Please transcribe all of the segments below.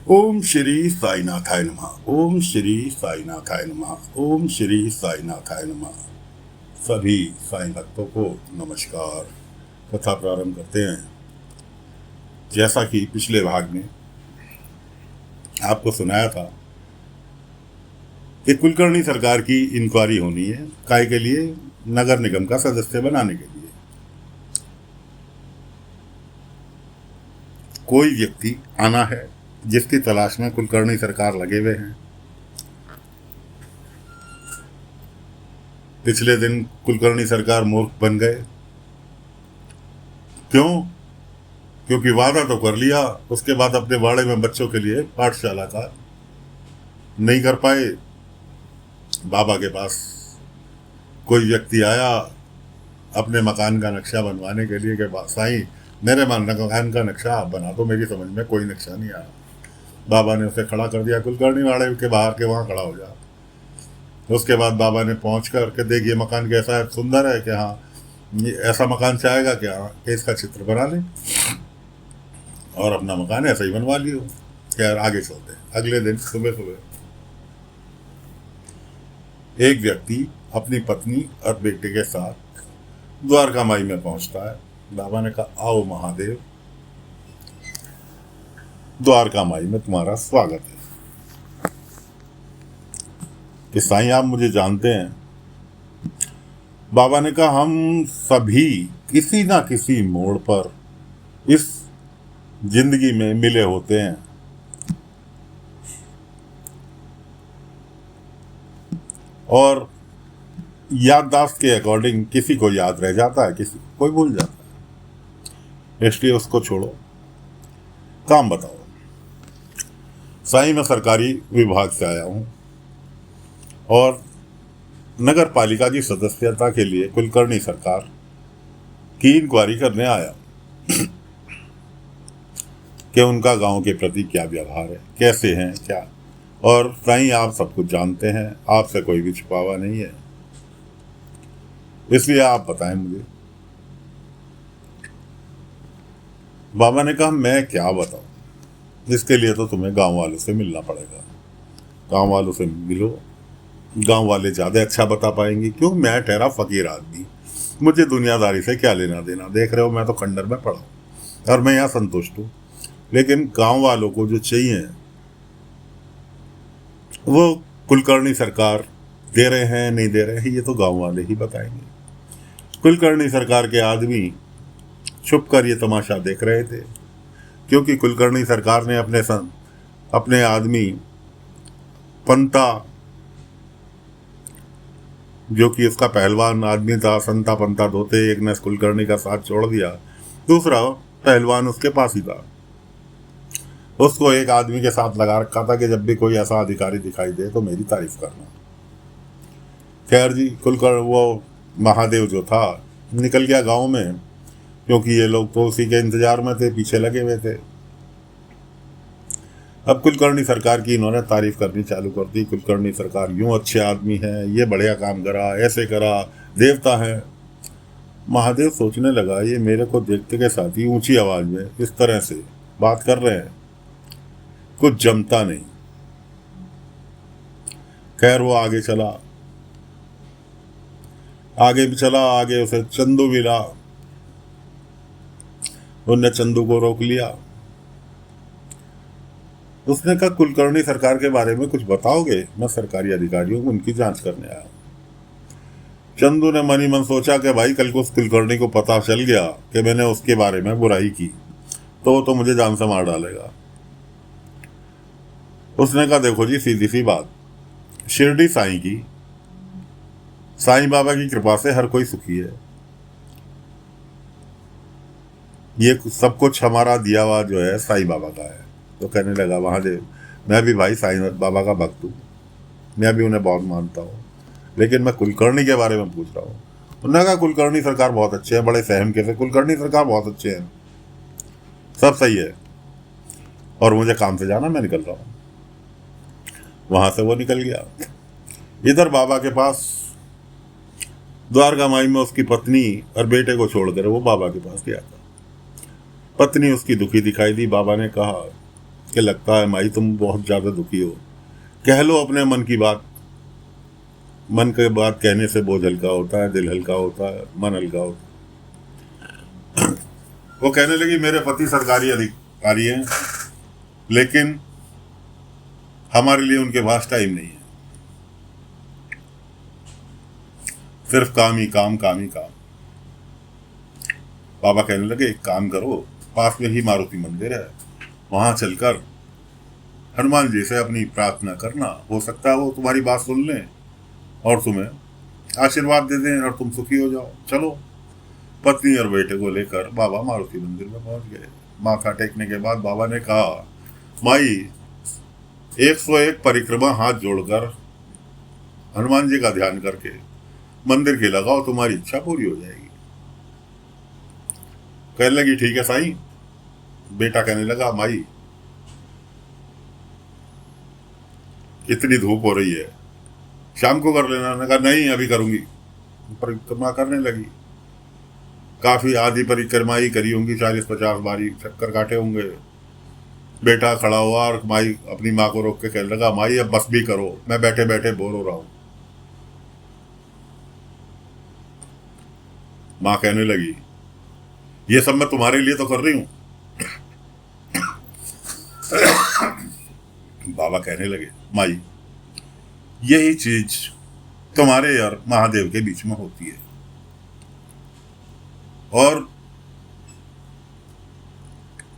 ओम श्री साईनाथाय नमः। ओम श्री साईनाथाय नमः। ओम श्री साईनाथाय नमः। सभी साईं भक्तों को नमस्कार। कथा प्रारंभ करते हैं। जैसा कि पिछले भाग में आपको सुनाया था कि कुलकर्णी सरकार की इंक्वायरी होनी है, काय के लिए? नगर निगम का सदस्य बनाने के लिए। कोई व्यक्ति आना है जिसकी तलाश में कुलकर्णी सरकार लगे हुए हैं। पिछले दिन कुलकर्णी सरकार मूर्ख बन गए। क्यों? क्योंकि वादा तो कर लिया, उसके बाद अपने वाड़े में बच्चों के लिए पाठशाला का नहीं कर पाए। बाबा के पास कोई व्यक्ति आया अपने मकान का नक्शा बनवाने के लिए, कि साईं मेरे मकान का नक्शा आप बना दो, मेरी समझ में कोई नक्शा नहीं आया। बाबा ने उसे खड़ा कर दिया, कुलकर्णी वाड़े के बाहर के वहाँ खड़ा हो जा। उसके बाद बाबा ने पहुँच कर के देखिए मकान कैसा है, सुंदर है, कि हाँ ये ऐसा मकान चाहेगा क्या, कि इसका चित्र बना लें, और अपना मकान ऐसा ही बनवा लियो। खैर आगे चलते हैं। अगले दिन सुबह सुबह एक व्यक्ति अपनी पत्नी और बेटे के साथ द्वारका माई में पहुंचता है। बाबा ने कहा, आओ महादेव, द्वारका माई में तुम्हारा स्वागत है। कि साईं आप मुझे जानते हैं? बाबा ने कहा, हम सभी किसी ना किसी मोड़ पर इस जिंदगी में मिले होते हैं, और याददाश्त के अकॉर्डिंग किसी को याद रह जाता है, किसी कोई भूल जाता है। इसलिए उसको छोड़ो, काम बताओ। साईं मैं सरकारी विभाग से आया हूं और नगर पालिका की सदस्यता के लिए कुलकर्णी सरकार की इंक्वायरी करने आया कि उनका गांव के प्रति क्या व्यवहार है, कैसे हैं, क्या। और साईं आप सब कुछ जानते हैं, आपसे कोई भी छुपावा नहीं है, इसलिए आप बताएं मुझे। बाबा ने कहा, मैं क्या बताऊं, इसके लिए तो तुम्हें गांव वालों से मिलना पड़ेगा। गांव वालों से मिलो, गांव वाले ज़्यादा अच्छा बता पाएंगे। क्यों? मैं ठहरा फकीर आदमी, मुझे दुनियादारी से क्या लेना देना। देख रहे हो मैं तो खंडर में पड़ा हूँ और मैं यहाँ संतुष्ट हूँ, लेकिन गांव वालों को जो चाहिए वो कुलकर्णी सरकार दे रहे हैं नहीं दे रहे हैं, ये तो गांव वाले ही बताएंगे। कुलकर्णी सरकार के आदमी छुप कर ये तमाशा देख रहे थे, क्योंकि कुलकर्णी सरकार ने अपने आदमी पंता, जो कि उसका पहलवान आदमी था, संता पंता धोते, एक ने कुलकर्णी का साथ छोड़ दिया, दूसरा पहलवान उसके पास ही था। उसको एक आदमी के साथ लगा रखा था कि जब भी कोई ऐसा अधिकारी दिखाई दे तो मेरी तारीफ करना। खैर जी, वो महादेव जो था निकल गया गांव में, क्योंकि ये लोग तो उसी के इंतजार में थे, पीछे लगे हुए थे। अब कुलकर्णी सरकार की इन्होंने तारीफ करनी चालू कर दी। कुलकर्णी सरकार यूं अच्छे आदमी हैं, ये बढ़िया काम करा, ऐसे करा, देवता है। महादेव सोचने लगा, ये मेरे को देखते के साथ ही ऊंची आवाज में इस तरह से बात कर रहे हैं, कुछ जमता नहीं। खैर वो आगे चला, आगे भी चला, आगे उसे चंदू मिला। उनने चंदू को रोक लिया। उसने कहा, कुलकर्णी सरकार के बारे में कुछ बताओगे? मैं सरकारी अधिकारियों को उनकी जांच करने आया। चंदू ने मन ही मन सोचा कि भाई कल को उस कुलकर्णी को पता चल गया कि मैंने उसके बारे में बुराई की तो वो तो मुझे जान से मार डालेगा। उसने कहा, देखो जी सीधी सी बात, शिरडी साईं की, साईं बाबा की कृपा से हर कोई सुखी है। ये सब कुछ हमारा दिया हुआ जो है साईं बाबा का है। तो कहने लगा, महादेव मैं भी भाई साईं बाबा का भक्त हूँ, मैं भी उन्हें बहुत मानता हूँ, लेकिन मैं कुलकर्णी के बारे में पूछ रहा हूँ। उन्होंने कहा, कुलकर्णी सरकार बहुत अच्छे हैं। बड़े सहम के थे, कुलकर्णी सरकार बहुत अच्छे हैं, सब सही है, और मुझे काम से जाना, मैं निकल रहा हूँ। वहां से वो निकल गया। इधर बाबा के पास द्वारका माई में उसकी पत्नी और बेटे को छोड़कर वो बाबा के पास गया था। पत्नी उसकी दुखी दिखाई दी। बाबा ने कहा, कि लगता है माई तुम बहुत ज़्यादा दुखी हो, कह लो अपने मन की बात। मन की बात कहने से बोझ हल्का होता है, दिल हल्का होता है, मन हल्का होता है। वो कहने लगी मेरे पति सरकारी अधिकारी हैं, लेकिन हमारे लिए उनके पास टाइम नहीं है, सिर्फ काम ही काम, काम ही काम। बाबा कहने लगे एक काम करो, पास में ही मारुति मंदिर है, वहां चलकर हनुमान जी से अपनी प्रार्थना करना, हो सकता है वो तुम्हारी बात सुन लें और तुम्हें आशीर्वाद दे दें और तुम सुखी हो जाओ। चलो। पत्नी और बेटे को लेकर बाबा मारुति मंदिर में पहुंच गए। माथा टेकने के बाद बाबा ने कहा, माई 101 परिक्रमा हाथ जोड़कर हनुमान जी का ध्यान करके मंदिर की लगाओ, तुम्हारी इच्छा पूरी हो जाएगी। कहने लगी ठीक है साईं। बेटा कहने लगा, माई इतनी धूप हो रही है, शाम को कर लेना। ने कहा नहीं अभी करूंगी। परिक्रमा करने लगी, काफी आधी परिक्रमा ही करी होंगी, 40-50 बारी चक्कर काटे होंगे। बेटा खड़ा हुआ और माई अपनी माँ को रोक के कहने लगा, माई अब बस भी करो, मैं बैठे बैठे बोर हो रहा हूं। माँ कहने लगी ये सब मैं तुम्हारे लिए तो कर रही हूं। बाबा कहने लगे, माई यही चीज तुम्हारे और महादेव के बीच में होती है, और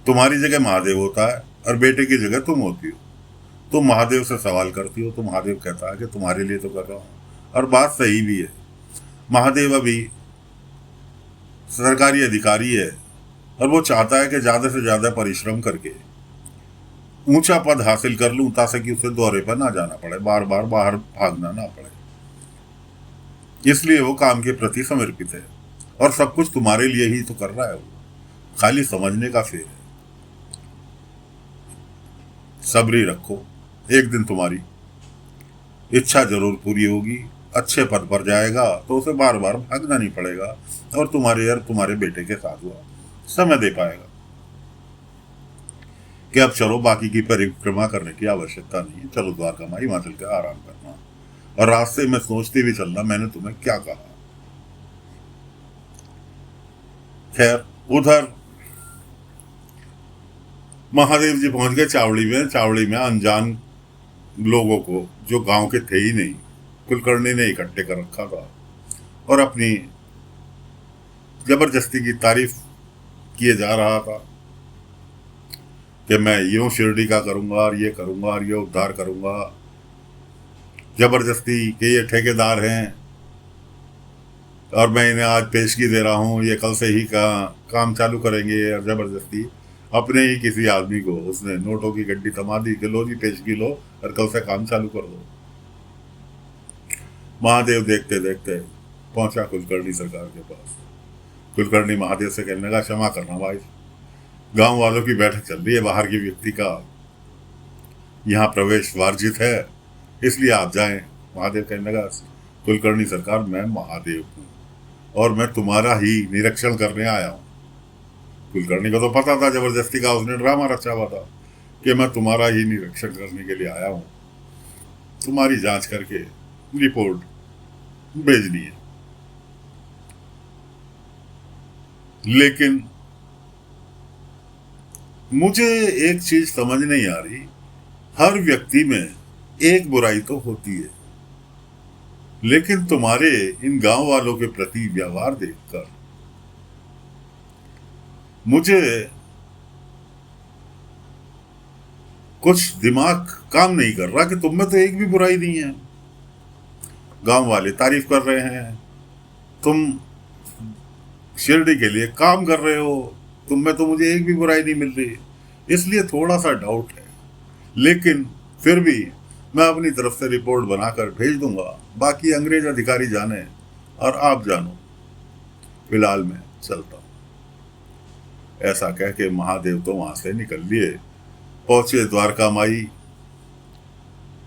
तुम्हारी जगह महादेव होता है और बेटे की जगह तुम होती हो। तुम महादेव से सवाल करती हो तो महादेव कहता है कि तुम्हारे लिए तो कर रहा हूं, और बात सही भी है। महादेव अभी सरकारी अधिकारी है और वो चाहता है कि ज्यादा से ज्यादा परिश्रम करके ऊंचा पद हासिल कर लूं, ताकि उसे दौरे पर ना जाना पड़े, बार बार बाहर भागना ना पड़े। इसलिए वो काम के प्रति समर्पित है और सब कुछ तुम्हारे लिए ही तो कर रहा है, वो खाली समझने का फेर है। सब्री रखो, एक दिन तुम्हारी इच्छा जरूर पूरी होगी, अच्छे पद पर जाएगा तो उसे बार बार भागना नहीं पड़ेगा और तुम्हारे और तुम्हारे बेटे के साथ हुआ समय दे पाएगा। कि अब चलो, बाकी की परिक्रमा करने की आवश्यकता नहीं है, चलो द्वारका माई वहां चलकर आराम करना, और रास्ते में सोचते भी चलना मैंने तुम्हें क्या कहा। खैर उधर महादेव जी पहुंच गए चावड़ी में। चावड़ी में अनजान लोगों को, जो गांव के थे ही नहीं, कुलकर्णी ने इकट्ठे कर रखा था और अपनी जबरदस्ती की तारीफ किए जा रहा था कि मैं यूं शिरडी का करूंगा और ये करूंगा और ये उद्धार करूंगा। जबरदस्ती के ये ठेकेदार हैं और मैं इन्हें आज पेशगी दे रहा हूं, ये कल से ही काम चालू करेंगे। और जबरदस्ती अपने ही किसी आदमी को उसने नोटों की गड्डी थमा दी कि लो जी पेशगी लो और कल से काम चालू कर दो। महादेव देखते देखते पहुंचा कुलकर्णी सरकार के पास। कुलकर्णी महादेव से कहने लगा, क्षमा करना भाई, गांव वालों की बैठक चल रही है, बाहर के व्यक्ति का यहाँ प्रवेश वर्जित है, इसलिए आप जाएं। महादेव कहने लगा, कुलकर्णी सरकार मैं महादेव हूँ और मैं तुम्हारा ही निरीक्षण करने आया हूँ। कुलकर्णी को तो पता था जबरदस्ती का उसने ड्रामा रचा हुआ था कि मैं तुम्हारा ही निरीक्षण करने के लिए आया हूँ, तुम्हारी जांच करके रिपोर्ट भेजनी है। लेकिन मुझे एक चीज समझ नहीं आ रही, हर व्यक्ति में एक बुराई तो होती है, लेकिन तुम्हारे इन गांव वालों के प्रति व्यवहार देखकर मुझे कुछ दिमाग काम नहीं कर रहा कि तुम में तो एक भी बुराई नहीं है। गांव वाले तारीफ कर रहे हैं, तुम शिरडी के लिए काम कर रहे हो, तुम में तो मुझे एक भी बुराई नहीं मिल रही, इसलिए थोड़ा सा डाउट है। लेकिन फिर भी मैं अपनी तरफ से रिपोर्ट बनाकर भेज दूंगा, बाकी अंग्रेज अधिकारी जाने और आप जानो, फिलहाल मैं चलता हूं। ऐसा कह के महादेव तो वहां से निकल लिए, पहुंचे द्वारका माई।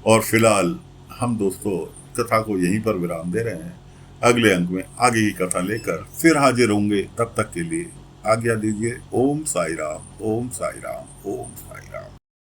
और फिलहाल हम दोस्तों कथा को यहीं पर विराम दे रहे हैं। अगले अंक में आगे की कथा लेकर फिर हाजिर होंगे, तब तक के लिए आज्ञा दीजिए। ओम साई राम, ओम साई राम, ओम।